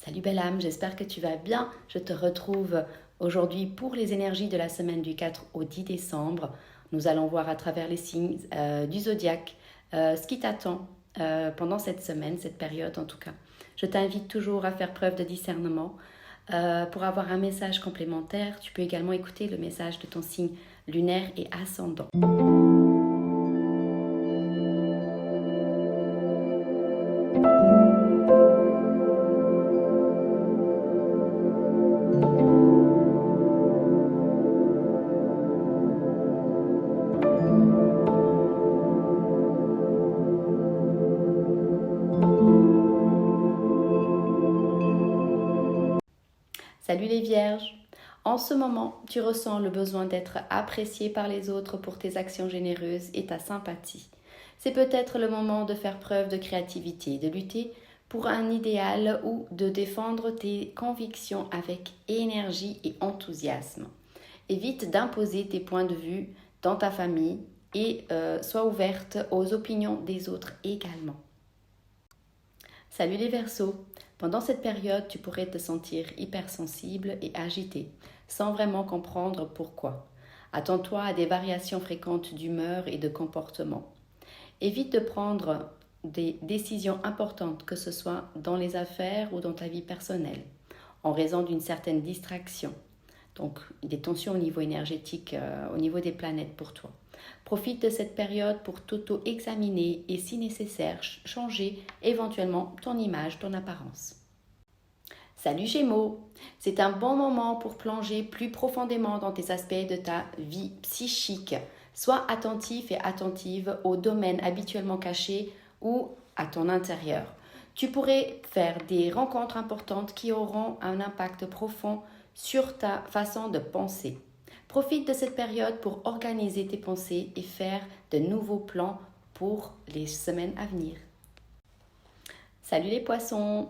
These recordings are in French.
Salut belle âme, j'espère que tu vas bien. Je te retrouve aujourd'hui pour les énergies de la semaine du 4 au 10 décembre. Nous allons voir à travers les signes du zodiaque ce qui t'attend pendant cette semaine, cette période en tout cas. Je t'invite toujours à faire preuve de discernement. Pour avoir un message complémentaire, tu peux également écouter le message de ton signe lunaire et ascendant. Salut les vierges! En ce moment, tu ressens le besoin d'être apprécié par les autres pour tes actions généreuses et ta sympathie. C'est peut-être le moment de faire preuve de créativité, de lutter pour un idéal ou de défendre tes convictions avec énergie et enthousiasme. Évite d'imposer tes points de vue dans ta famille et sois ouverte aux opinions des autres également. Salut les Verseaux! Pendant cette période, tu pourrais te sentir hypersensible et agité, sans vraiment comprendre pourquoi. Attends-toi à des variations fréquentes d'humeur et de comportement. Évite de prendre des décisions importantes, que ce soit dans les affaires ou dans ta vie personnelle, en raison d'une certaine distraction. Donc, des tensions au niveau énergétique, au niveau des planètes pour toi. Profite de cette période pour t'auto-examiner et, si nécessaire, changer éventuellement ton image, ton apparence. Salut Gémeaux! C'est un bon moment pour plonger plus profondément dans tes aspects de ta vie psychique. Sois attentif et attentive aux domaines habituellement cachés ou à ton intérieur. Tu pourrais faire des rencontres importantes qui auront un impact profond sur ta façon de penser. Profite de cette période pour organiser tes pensées et faire de nouveaux plans pour les semaines à venir. Salut les poissons!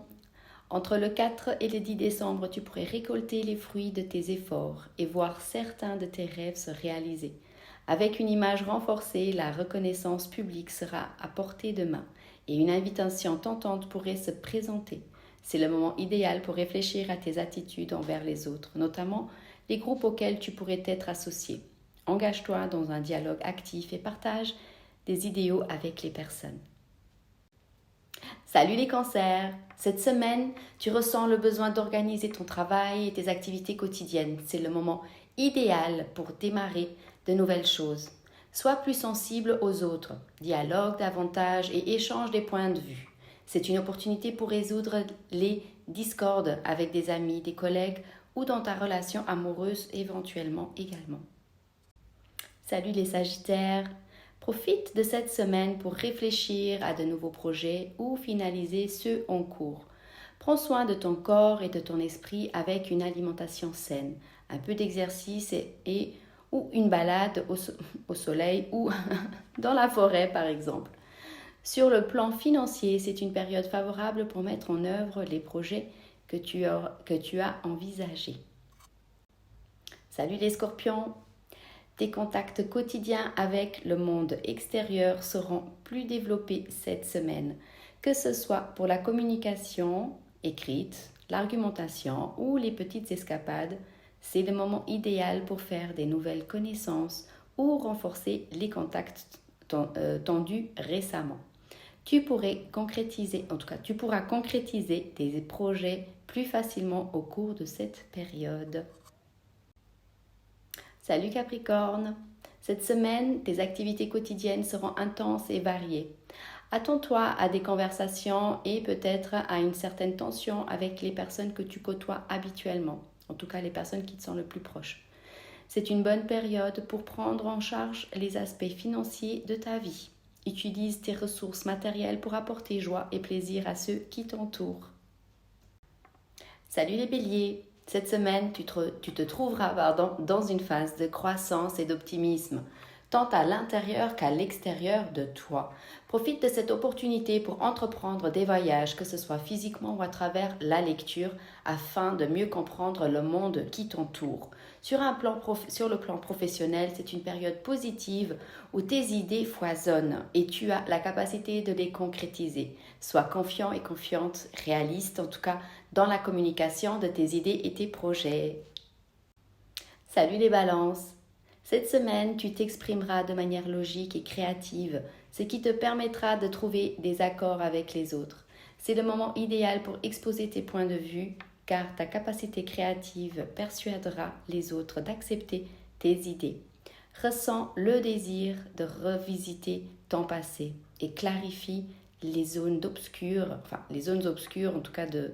Entre le 4 et le 10 décembre, tu pourrais récolter les fruits de tes efforts et voir certains de tes rêves se réaliser. Avec une image renforcée, la reconnaissance publique sera à portée de main et une invitation tentante pourrait se présenter. C'est le moment idéal pour réfléchir à tes attitudes envers les autres, notamment les groupes auxquels tu pourrais être associé. Engage-toi dans un dialogue actif et partage des idéaux avec les personnes. Salut les cancers! Cette semaine, tu ressens le besoin d'organiser ton travail et tes activités quotidiennes. C'est le moment idéal pour démarrer de nouvelles choses. Sois plus sensible aux autres, dialogue davantage et échange des points de vue. C'est une opportunité pour résoudre les discordes avec des amis, des collègues ou dans ta relation amoureuse éventuellement également. Salut les sagittaires! Profite de cette semaine pour réfléchir à de nouveaux projets ou finaliser ceux en cours. Prends soin de ton corps et de ton esprit avec une alimentation saine, un peu d'exercice ou une balade au soleil ou dans la forêt par exemple. Sur le plan financier, c'est une période favorable pour mettre en œuvre les projets que tu as envisagés. Salut les scorpions! Tes contacts quotidiens avec le monde extérieur seront plus développés cette semaine, que ce soit pour la communication écrite, l'argumentation ou les petites escapades. C'est le moment idéal pour faire des nouvelles connaissances ou renforcer les contacts tendus récemment. Tu pourras concrétiser tes projets plus facilement au cours de cette période. Salut Capricorne! Cette semaine, tes activités quotidiennes seront intenses et variées. Attends-toi à des conversations et peut-être à une certaine tension avec les personnes que tu côtoies habituellement, en tout cas les personnes qui te sont le plus proches. C'est une bonne période pour prendre en charge les aspects financiers de ta vie. Utilise tes ressources matérielles pour apporter joie et plaisir à ceux qui t'entourent. Salut les béliers! Cette semaine, tu te trouveras dans une phase de croissance et d'optimisme. tant à l'intérieur qu'à l'extérieur de toi. Profite de cette opportunité pour entreprendre des voyages, que ce soit physiquement ou à travers la lecture, afin de mieux comprendre le monde qui t'entoure. Sur le plan professionnel, c'est une période positive où tes idées foisonnent et tu as la capacité de les concrétiser. Sois confiant et confiante, réaliste en tout cas dans la communication de tes idées et tes projets. Salut les balances! Cette semaine, tu t'exprimeras de manière logique et créative, ce qui te permettra de trouver des accords avec les autres. C'est le moment idéal pour exposer tes points de vue, car ta capacité créative persuadera les autres d'accepter tes idées. Ressens le désir de revisiter ton passé et clarifie les zones obscures en tout cas de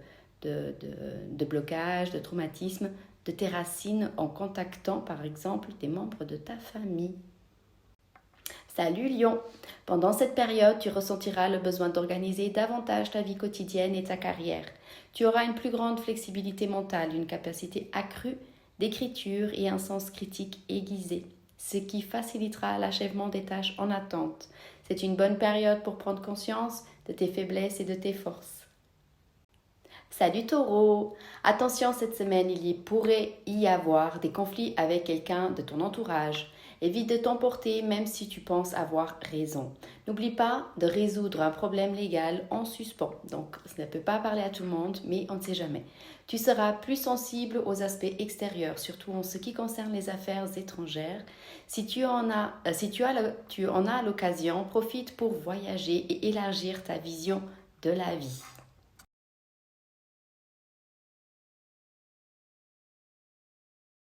blocage, de traumatisme, de tes racines en contactant par exemple des membres de ta famille. Salut Lion! Pendant cette période, tu ressentiras le besoin d'organiser davantage ta vie quotidienne et ta carrière. Tu auras une plus grande flexibilité mentale, une capacité accrue d'écriture et un sens critique aiguisé, ce qui facilitera l'achèvement des tâches en attente. C'est une bonne période pour prendre conscience de tes faiblesses et de tes forces. Salut Taureau! Attention, cette semaine, il pourrait y avoir des conflits avec quelqu'un de ton entourage. Évite de t'emporter même si tu penses avoir raison. N'oublie pas de résoudre un problème légal en suspens. Donc, ça ne peut pas parler à tout le monde, mais on ne sait jamais. Tu seras plus sensible aux aspects extérieurs, surtout en ce qui concerne les affaires étrangères. Si tu en as l'occasion, profite pour voyager et élargir ta vision de la vie.